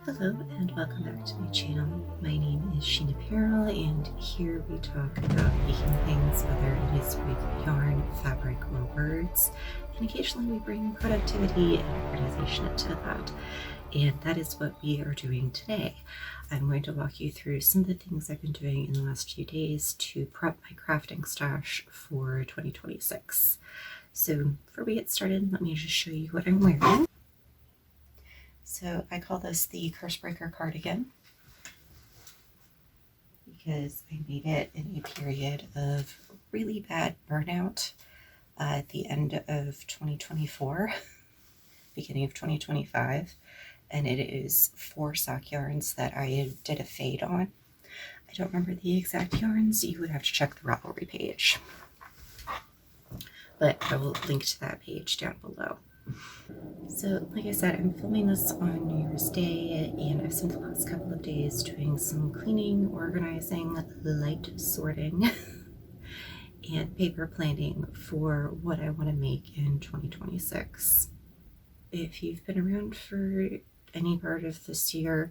Hello and welcome back to my channel. My name is Sheena Peril and here we talk about making things, whether it is with yarn, fabric, or words, and occasionally we bring productivity and organization into that. And that is what we are doing today. I'm going to walk you through some of the things I've been doing in the last few days to prep my crafting stash for 2026. So before we get started, let me just show you what I'm wearing. So I call this the Curse Breaker cardigan because I made it in a period of really bad burnout at the end of 2024, beginning of 2025, and it is 4 sock yarns that I did a fade on. I don't remember the exact yarns. You would have to check the Ravelry page, but I will link to that page down below. So, like I said, I'm filming this on New Year's Day, and I've spent the last couple of days doing some cleaning, organizing, light sorting, and paper planning for what I want to make in 2026. If you've been around for any part of this year,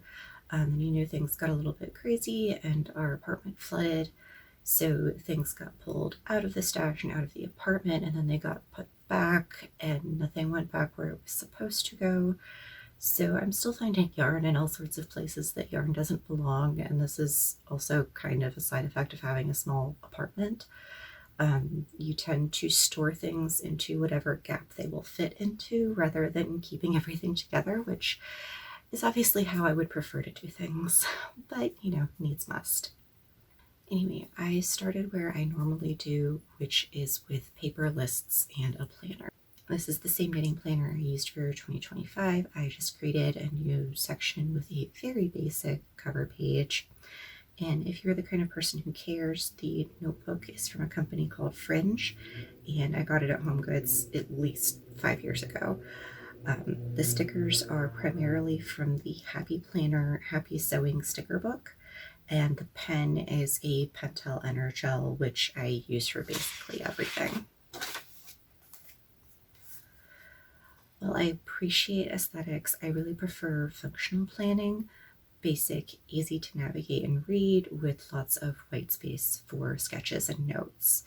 then you know things got a little bit crazy and our apartment flooded. So things got pulled out of the stash and out of the apartment, and then they got put back, and nothing went back where it was supposed to go. So I'm still finding yarn in all sorts of places that yarn doesn't belong, and this is also kind of a side effect of having a small apartment. You tend to store things into whatever gap they will fit into rather than keeping everything together, which is obviously how I would prefer to do things, but you know, needs must. Anyway, I started where I normally do, which is with paper lists and a planner. This is the same knitting planner I used for 2025. I just created a new section with a very basic cover page. And if you're the kind of person who cares, the notebook is from a company called Fringe, and I got it at Home Goods at least 5 years ago. The stickers are primarily from the Happy Planner, Happy Sewing sticker book, and the pen is a Pentel Energel, which I use for basically everything. While I appreciate aesthetics, I really prefer functional planning, basic, easy to navigate and read, with lots of white space for sketches and notes.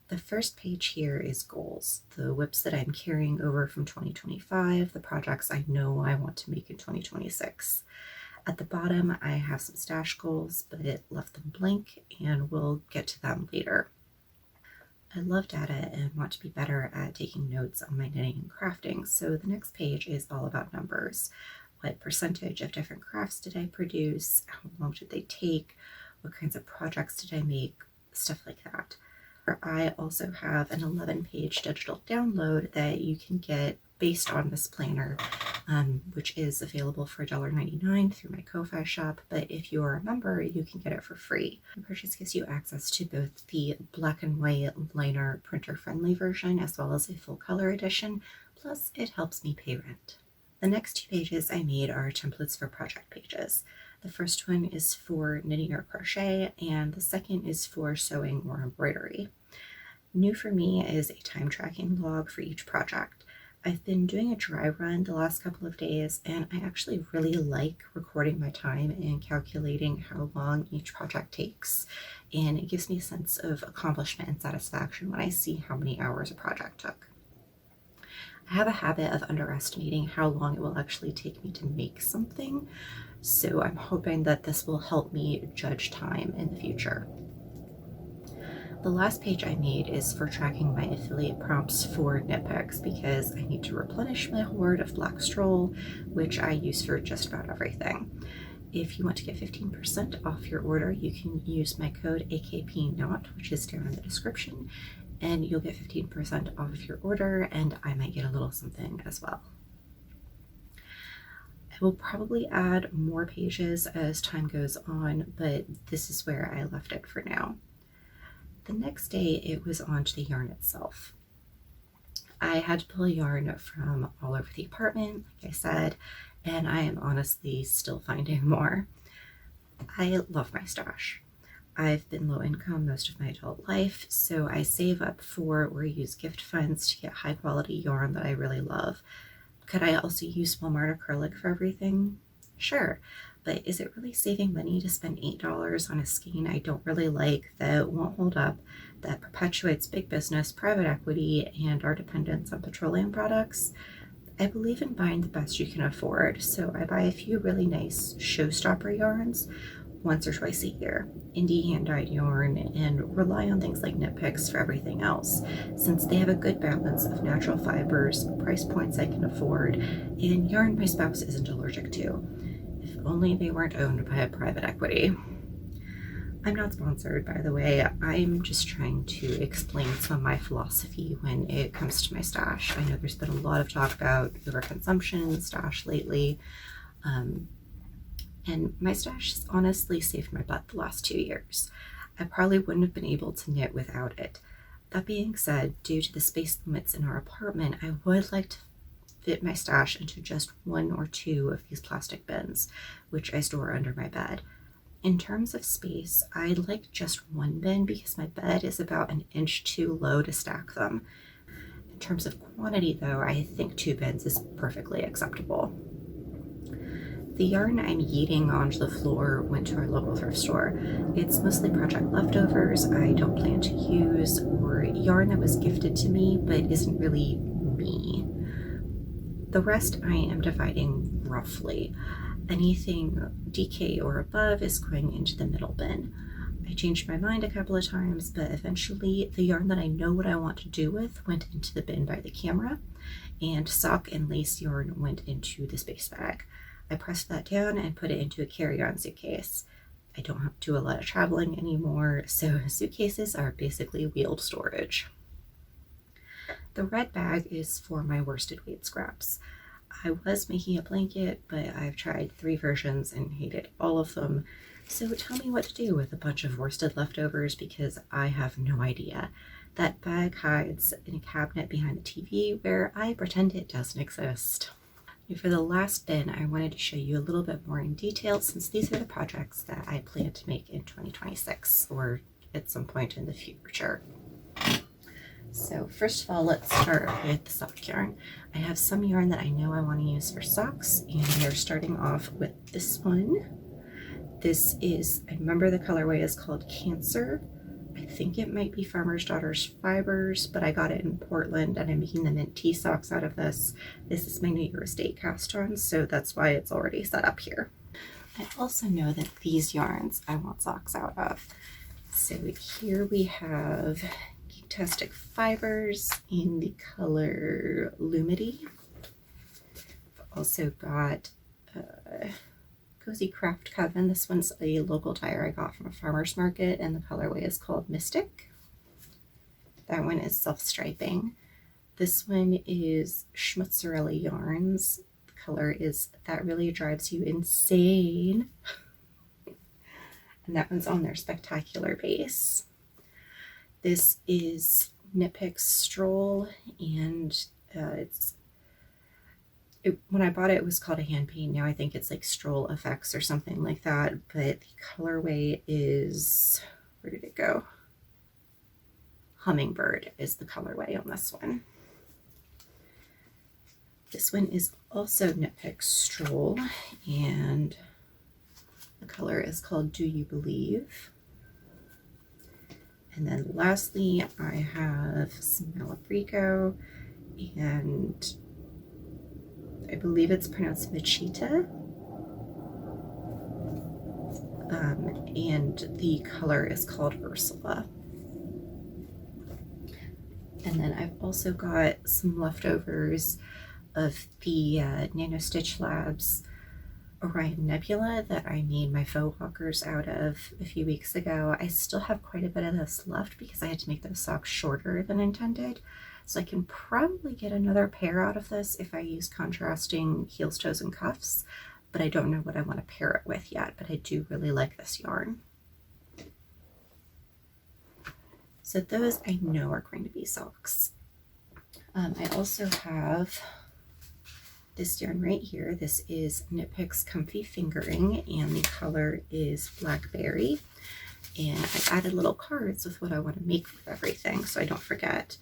The first page here is goals, the WIPs that I'm carrying over from 2025, the projects I know I want to make in 2026. At the bottom, I have some stash goals, but it left them blank, and we'll get to them later. I love data and want to be better at taking notes on my knitting and crafting, so the next page is all about numbers. What percentage of different crafts did I produce? How long did they take? What kinds of projects did I make? Stuff like that. I also have an 11-page digital download that you can get based on this planner, which is available for $1.99 through my Ko-Fi shop, but if you're a member, you can get it for free. The purchase gives you access to both the black and white liner printer-friendly version as well as a full color edition, plus it helps me pay rent. The next 2 pages I made are templates for project pages. The first one is for knitting or crochet, and the second is for sewing or embroidery. New for me is a time tracking log for each project. I've been doing a dry run the last couple of days, and I actually really like recording my time and calculating how long each project takes, and it gives me a sense of accomplishment and satisfaction when I see how many hours a project took. I have a habit of underestimating how long it will actually take me to make something, so I'm hoping that this will help me judge time in the future. The last page I made is for tracking my affiliate prompts for knit picks because I need to replenish my hoard of black stroll, which I use for just about everything. If you want to get 15% off your order, you can use my code AKPKnot, which is down in the description, and you'll get 15% off of your order, and I might get a little something as well. I will probably add more pages as time goes on, but this is where I left it for now. The next day, it was on to the yarn itself. I had to pull yarn from all over the apartment, like I said, and I am honestly still finding more. I love my stash. I've been low income most of my adult life, so I save up for or use gift funds to get high quality yarn that I really love. Could I also use Walmart acrylic for everything? Sure, but is it really saving money to spend $8 on a skein I don't really like, that won't hold up, that perpetuates big business, private equity, and our dependence on petroleum products? I believe in buying the best you can afford, so I buy a few really nice showstopper yarns once or twice a year, indie hand-dyed yarn, and rely on things like KnitPicks for everything else, since they have a good balance of natural fibers, price points I can afford, and yarn my spouse isn't allergic to. If only they weren't owned by a private equity. I'm not sponsored, by the way. I'm just trying to explain some of my philosophy when it comes to my stash. I know there's been a lot of talk about overconsumption in the stash lately. And my stash has honestly saved my butt the last 2 years. I probably wouldn't have been able to knit without it. That being said, due to the space limits in our apartment, I would like to fit my stash into just 1 or 2 of these plastic bins, which I store under my bed. In terms of space, I like just 1 bin because my bed is about an inch too low to stack them. In terms of quantity though, I think 2 bins is perfectly acceptable. The yarn I'm yeeting onto the floor went to our local thrift store. It's mostly project leftovers I don't plan to use, or yarn that was gifted to me but isn't really me. The rest I am dividing roughly. Anything DK or above is going into the middle bin. I changed my mind a couple of times, but eventually the yarn that I know what I want to do with went into the bin by the camera, and sock and lace yarn went into the space bag. I pressed that down and put it into a carry-on suitcase. I don't have to do a lot of traveling anymore, so suitcases are basically wheeled storage. The red bag is for my worsted weight scraps. I was making a blanket, but I've tried 3 versions and hated all of them. So tell me what to do with a bunch of worsted leftovers because I have no idea. That bag hides in a cabinet behind the TV where I pretend it doesn't exist. And for the last bin, I wanted to show you a little bit more in detail since these are the projects that I plan to make in 2026 or at some point in the future. So first of all, let's start with the sock yarn. I have some yarn that I know I want to use for socks, and we are starting off with this one. This is, I remember the colorway is called Cancer. I think it might be Farmer's Daughter's Fibers, but I got it in Portland and I'm making the mint tea socks out of this. This is my New Year's Day cast on, so that's why it's already set up here. I also know that these yarns I want socks out of. So here we have Tastic Fibers in the color Lumity. I've also got Cozy Craft Coven. This one's a local tire I got from a farmer's market, and the colorway is called Mystic. That one is self-striping. This one is Schmutzerelli Yarns. The color is That Really Drives You Insane. And that one's on their Spectacular base. This is KnitPick's Stroll, and when I bought it, it was called a hand paint. Now I think it's like Stroll Effects or something like that, but the colorway is, where did it go? Hummingbird is the colorway on this one. This one is also KnitPick's Stroll, and the color is called Do You Believe? And then lastly, I have some Malabrigo, and I believe it's pronounced Machita. And the color is called Ursula. And then I've also got some leftovers of the Nano Stitch Labs Orion Nebula that I made my faux walkers out of a few weeks ago. I still have quite a bit of this left because I had to make those socks shorter than intended. So I can probably get another pair out of this if I use contrasting heels, toes, and cuffs, but I don't know what I want to pair it with yet, but I do really like this yarn. So those I know are going to be socks. I also have this yarn right here. This is KnitPick's Comfy Fingering, and the color is Blackberry. And I added little cards with what I want to make with everything so I don't forget.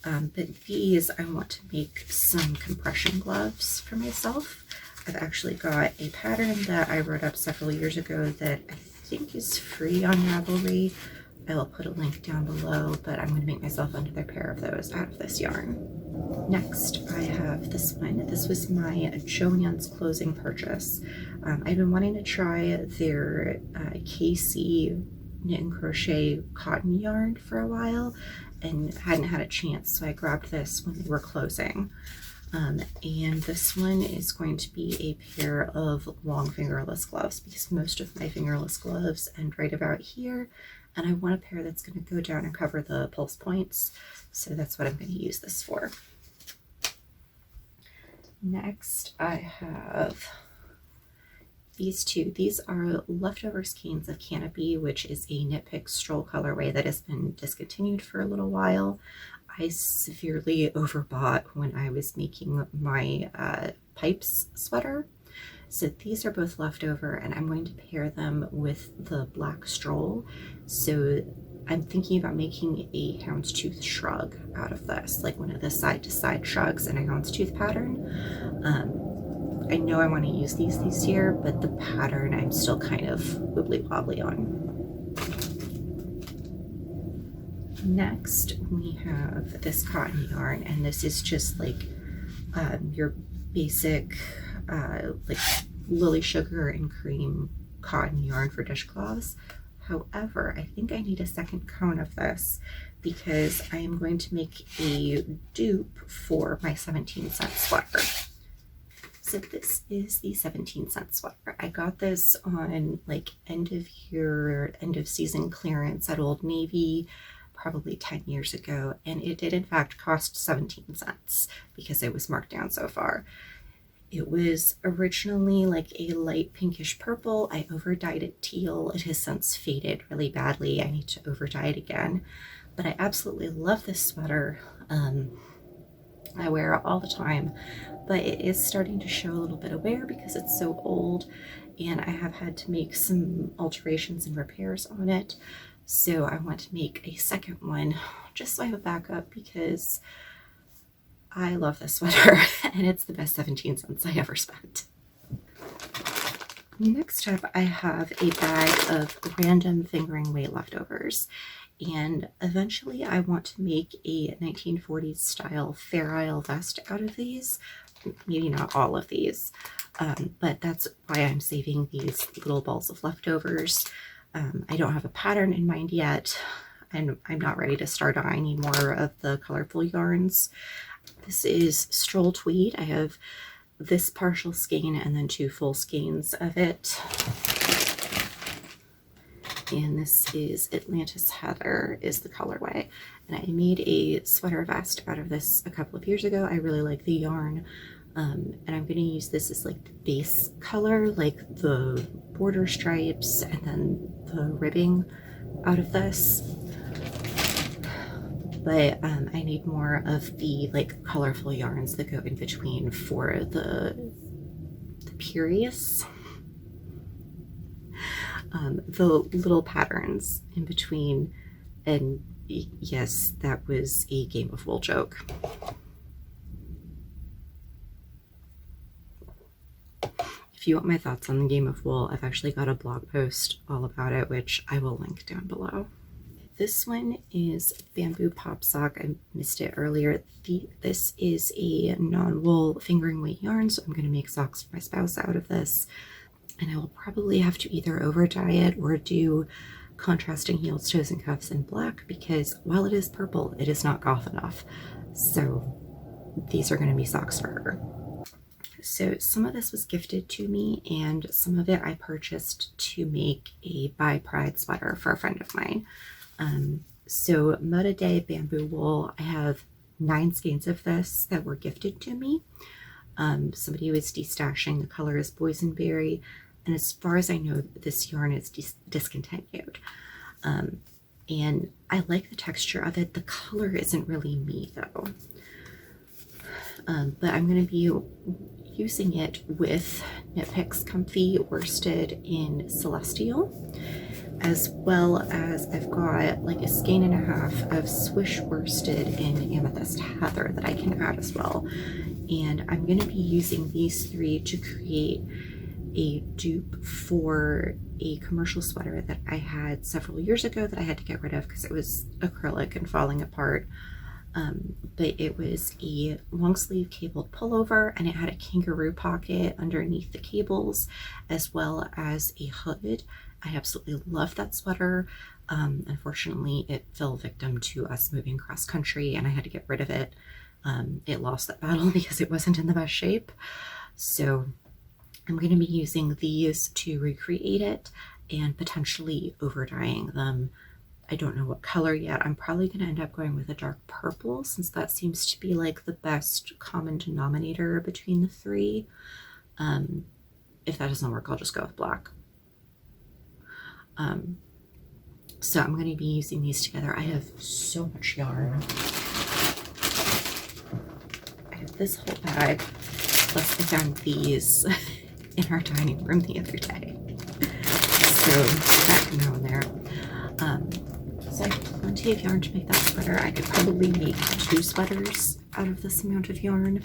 But these, I want to make some compression gloves for myself. I've actually got a pattern that I wrote up several years ago that I think is free on Ravelry. I will put a link down below, but I'm going to make myself another pair of those out of this yarn. Next, I have this one. This was my Joann's closing purchase. I've been wanting to try their KC knit and crochet cotton yarn for a while and hadn't had a chance, so I grabbed this when they were closing. And this one is going to be a pair of long fingerless gloves because most of my fingerless gloves end right about here, and I want a pair that's going to go down and cover the pulse points, so that's what I'm going to use this for. Next, I have these two. These are leftover skeins of Canopy, which is a KnitPick stroll colorway that has been discontinued for a little while. I severely overbought when I was making my pipes sweater. So these are both leftover, and I'm going to pair them with the black stroll. So I'm thinking about making a houndstooth shrug out of this, like one of the side-to-side shrugs in a houndstooth pattern. I know I want to use these this year, but the pattern I'm still kind of wibbly-wobbly on. Next, we have this cotton yarn, and this is just like your basic like lily sugar and cream cotton yarn for dishcloths. However, I think I need a second cone of this because I am going to make a dupe for my 17-cent sweater. So this is the 17-cent sweater. I got this on like end of season clearance at Old Navy probably 10 years ago, and it did in fact cost 17 cents because it was marked down so far. It was originally like a light pinkish purple. I over dyed it teal. It has since faded really badly. I need to over dye it again, but I absolutely love this sweater. I wear it all the time, but it is starting to show a little bit of wear because it's so old, and I have had to make some alterations and repairs on it. So I want to make a second one just so I have a backup because I love this sweater and it's the best 17 cents I ever spent. Next up, I have a bag of random fingering weight leftovers, and eventually I want to make a 1940s style Fair Isle vest out of these. Maybe not all of these, but that's why I'm saving these little balls of leftovers. I don't have a pattern in mind yet, and I'm not ready to start dyeing any more of the colorful yarns. This is Stroll Tweed. I have this partial skein and then 2 full skeins of it. And this is Atlantis Heather is the colorway. And I made a sweater vest out of this a couple of years ago. I really like the yarn. And I'm going to use this as like the base color, like the border stripes and then the ribbing out of this. But I need more of the like colorful yarns that go in between for the periods. The little patterns in between, and yes, that was a Game of Wool joke. If you want my thoughts on the Game of Wool, I've actually got a blog post all about it, which I will link down below. This one is Bamboo Pop Sock. I missed it earlier. This is a non-wool fingering weight yarn, so I'm going to make socks for my spouse out of this. And I will probably have to either over dye it or do contrasting heels, toes, and cuffs in black because while it is purple, it is not goth enough. So these are going to be socks for her. So some of this was gifted to me and some of it I purchased to make a By Pride sweater for a friend of mine. So Moda Day bamboo wool, I have 9 skeins of this that were gifted to me. Somebody was destashing. The color is boysenberry, and as far as I know, this yarn is discontinued. And I like the texture of it. The color isn't really me though. But I'm going to be using it with KnitPick's Comfy worsted in Celestial, as well as I've got like a skein and a half of Swish worsted in Amethyst Heather that I can add as well. And I'm going to be using these 3 to create a dupe for a commercial sweater that I had several years ago that I had to get rid of because it was acrylic and falling apart. But it was a long sleeve cabled pullover, and it had a kangaroo pocket underneath the cables as well as a hood. I absolutely love that sweater. Unfortunately, it fell victim to us moving cross country and I had to get rid of it. It lost that battle because it wasn't in the best shape. So I'm going to be using these to recreate it and potentially over dyeing them. I don't know what color yet. I'm probably going to end up going with a dark purple since that seems to be like the best common denominator between the 3. If that doesn't work, I'll just go with black. So I'm going to be using these together. I have so much yarn. I have this whole bag, plus I found these in our dining room the other day. So that can go in there. So I have plenty of yarn to make that sweater. I could probably make 2 sweaters out of this amount of yarn,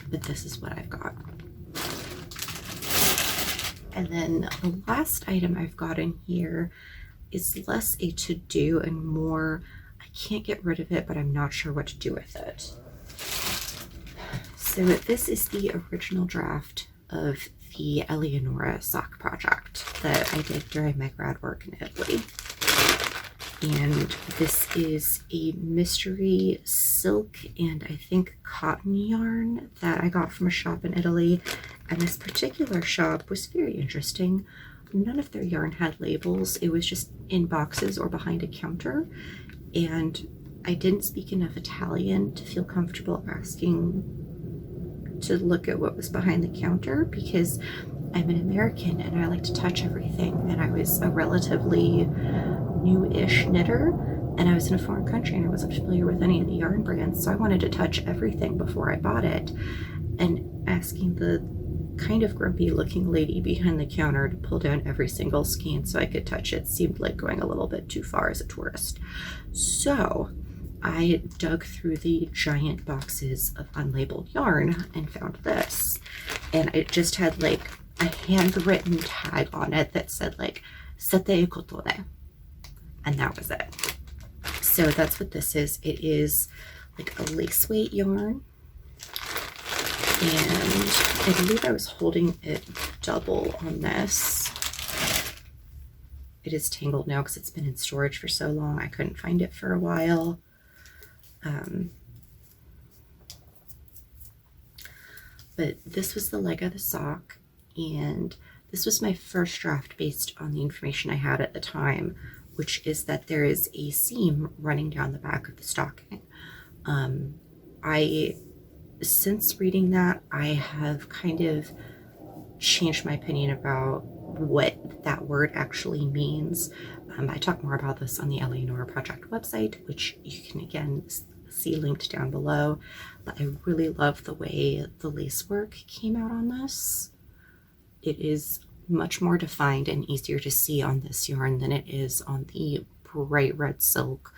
but this is what I've got. And then the last item I've got in here is less a to-do and more, I can't get rid of it, but I'm not sure what to do with it. So this is the original draft of the Eleonora sock project that I did during my grad work in Italy. And this is a mystery silk and I think cotton yarn that I got from a shop in Italy. And this particular shop was very interesting. None of their yarn had labels. It was just in boxes or behind a counter. And I didn't speak enough Italian to feel comfortable asking to look at what was behind the counter because I'm an American and I like to touch everything. And I was a relatively new-ish knitter and I was in a foreign country and I wasn't familiar with any of the yarn brands. So I wanted to touch everything before I bought it. And asking the kind of grumpy looking lady behind the counter to pull down every single skein so I could touch it seemed like going a little bit too far as a tourist. So I dug through the giant boxes of unlabeled yarn and found this. And it just had like a handwritten tag on it that said like Sete Kotore. And that was it. So that's what this is. It is like a lace weight yarn. And I believe I was holding it double on this. It is tangled now because it's been in storage for so long. I couldn't find it for a while. But this was the leg of the sock, and this was my first draft based on the information I had at the time, which is that there is a seam running down the back of the stocking. Since reading that, I have kind of changed my opinion about what that word actually means. I talk more about this on the Eleonora Project website, which you can again see linked down below. But I really love the way the lace work came out on this. It is much more defined and easier to see on this yarn than it is on the bright red silk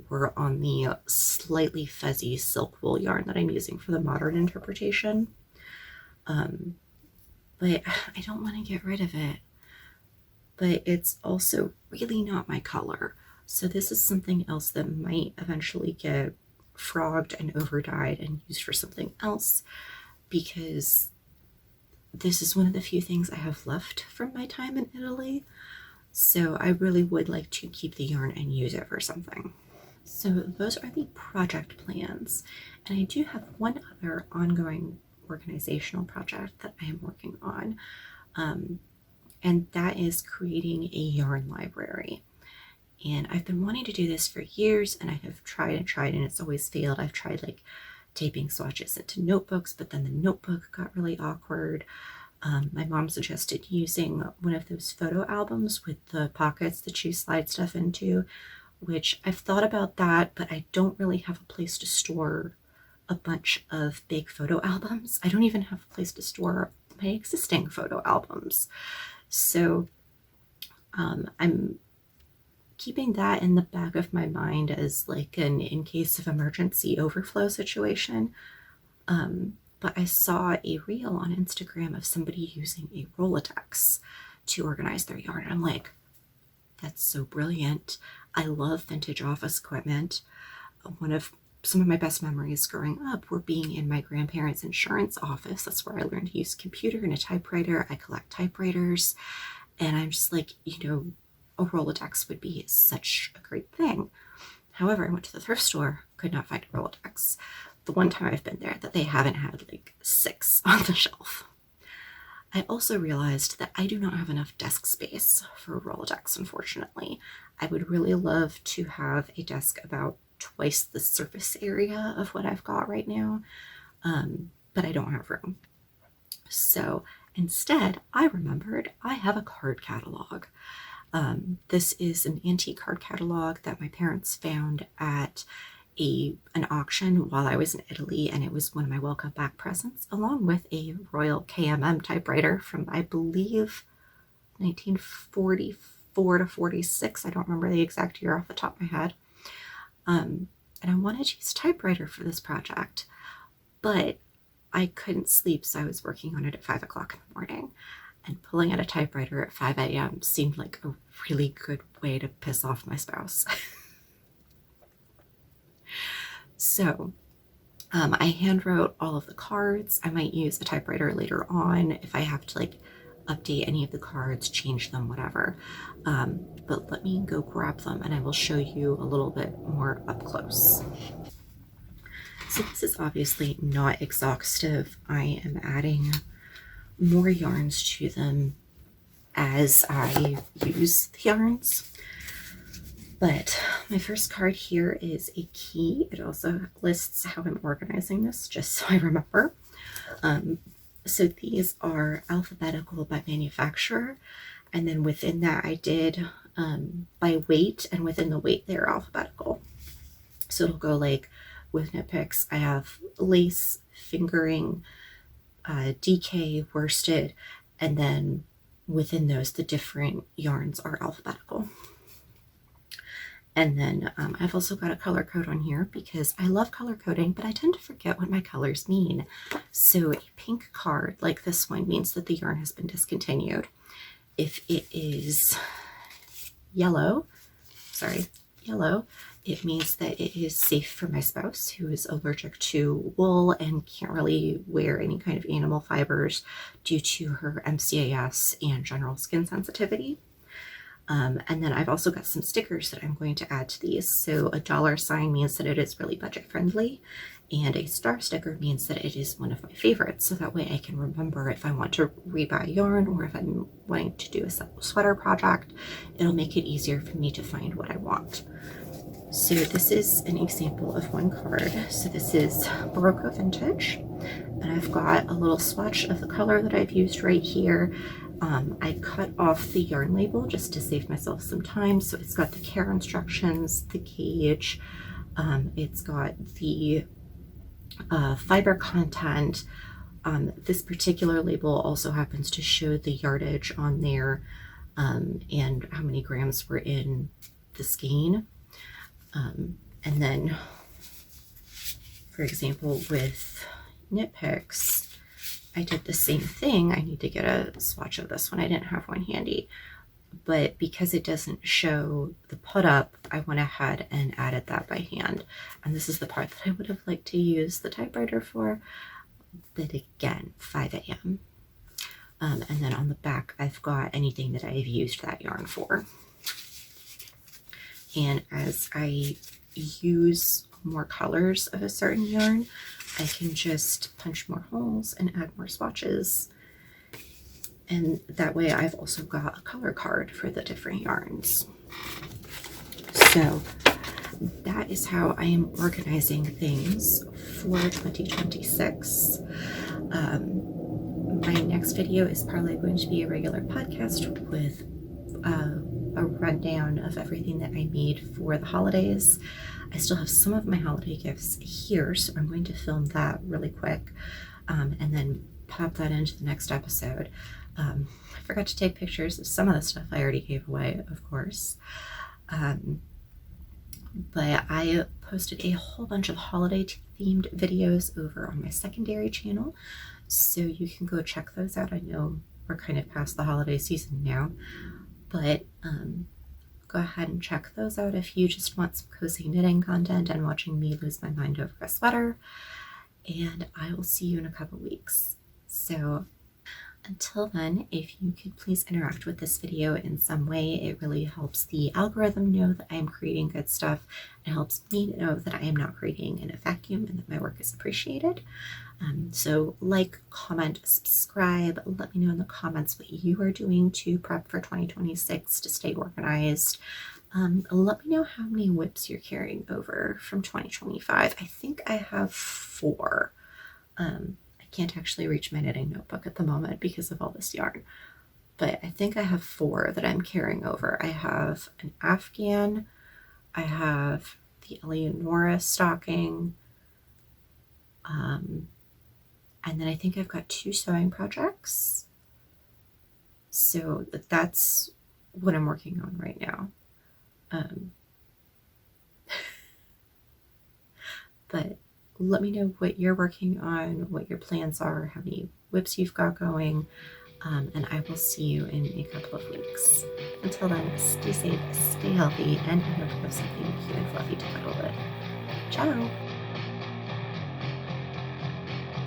or on the slightly fuzzy silk wool yarn that I'm using for the modern interpretation. But I don't want to get rid of it. But it's also really not my color. So this is something else that might eventually get frogged and over dyed and used for something else, because this is one of the few things I have left from my time in Italy. So I really would like to keep the yarn and use it for something. So those are the project plans. And I do have one other ongoing organizational project that I am working on. And that is creating a yarn library. And I've been wanting to do this for years, and I have tried and tried, and it's always failed. I've tried like taping swatches into notebooks, but then the notebook got really awkward. My mom suggested using one of those photo albums with the pockets that you slide stuff into, which I've thought about that, but I don't really have a place to store a bunch of big photo albums. I don't even have a place to store my existing photo albums. So I'm keeping that in the back of my mind as like an in case of emergency overflow situation. But I saw a reel on Instagram of somebody using a Rolodex to organize their yarn. I'm like, that's so brilliant. I love vintage office equipment. Some of my best memories growing up were being in my grandparents' insurance office. That's where I learned to use a computer and a typewriter. I collect typewriters. And I'm just like, a Rolodex would be such a great thing. However, I went to the thrift store, could not find a Rolodex. The one time I've been there that they haven't had like 6 on the shelf. I also realized that I do not have enough desk space for a Rolodex, unfortunately. I would really love to have a desk about twice the surface area of what I've got right now, but I don't have room. So instead, I remembered I have a card catalog. This is an antique card catalog that my parents found at an auction while I was in Italy, and it was one of my welcome back presents, along with a Royal KMM typewriter from, I believe, 1944 to 46. I don't remember the exact year off the top of my head. And I wanted to use a typewriter for this project, but I couldn't sleep, so I was working on it at 5 o'clock in the morning. And pulling out a typewriter at 5 a.m. seemed like a really good way to piss off my spouse. So I hand wrote all of the cards. I might use a typewriter later on if I have to update any of the cards, change them, whatever. But let me go grab them and I will show you a little bit more up close. So this is obviously not exhaustive. I am adding more yarns to them as I use the yarns. But my first card here is a key. It also lists how I'm organizing this, just so I remember. So these are alphabetical by manufacturer, and then within that I did by weight, and within the weight they're alphabetical. So it'll go like with KnotMagick, I have lace, fingering, DK, worsted, and then within those the different yarns are alphabetical. And then I've also got a color code on here because I love color coding, but I tend to forget what my colors mean. So a pink card like this one means that the yarn has been discontinued. If it is yellow, it means that it is safe for my spouse who is allergic to wool and can't really wear any kind of animal fibers due to her MCAS and general skin sensitivity. And then I've also got some stickers that I'm going to add to these. So a $sign means that it is really budget friendly, and a star sticker means that it is one of my favorites. So that way I can remember if I want to rebuy yarn or if I'm wanting to do a sweater project, it'll make it easier for me to find what I want. So this is an example of one card. So this is Barocco Vintage, and I've got a little swatch of the color that I've used right here. I cut off the yarn label just to save myself some time. So it's got the care instructions, the gauge, it's got the fiber content. This particular label also happens to show the yardage on there and how many grams were in the skein. And then, for example, with KnotMagick, I did the same thing. I need to get a swatch of this one. I didn't have one handy, but because it doesn't show the put up, I went ahead and added that by hand. And this is the part that I would have liked to use the typewriter for, but again, 5 a.m. And then on the back, I've got anything that I've used that yarn for. And as I use more colors of a certain yarn, I can just punch more holes and add more swatches. And that way I've also got a color card for the different yarns. So that is how I am organizing things for 2026. My next video is probably going to be a regular podcast with a rundown of everything that I made for the holidays. I still have some of my holiday gifts here, so I'm going to film that really quick and then pop that into the next episode. I forgot to take pictures of some of the stuff I already gave away, of course. but I posted a whole bunch of holiday themed videos over on my secondary channel, so you can go check those out. I know we're kind of past the holiday season now, but go ahead and check those out if you just want some cozy knitting content and watching me lose my mind over a sweater. And I will see you in a couple weeks. So until then, if you could please interact with this video in some way, it really helps the algorithm know that I am creating good stuff. It helps me know that I am not creating in a vacuum and that my work is appreciated. So like, comment, subscribe. Let me know in the comments what you are doing to prep for 2026 to stay organized. Let me know how many whips you're carrying over from 2025. I think I have 4. I can't actually reach my knitting notebook at the moment because of all this yarn, but I think I have 4 that I'm carrying over. I have an Afghan, I have the Eleonora stocking, and then I think I've got 2 sewing projects. So that's what I'm working on right now. But let me know what you're working on, what your plans are, how many whips you've got going, and I will see you in a couple of weeks. Until then, stay safe, stay healthy, and I hope you have something cute and fluffy to cuddle with. Ciao!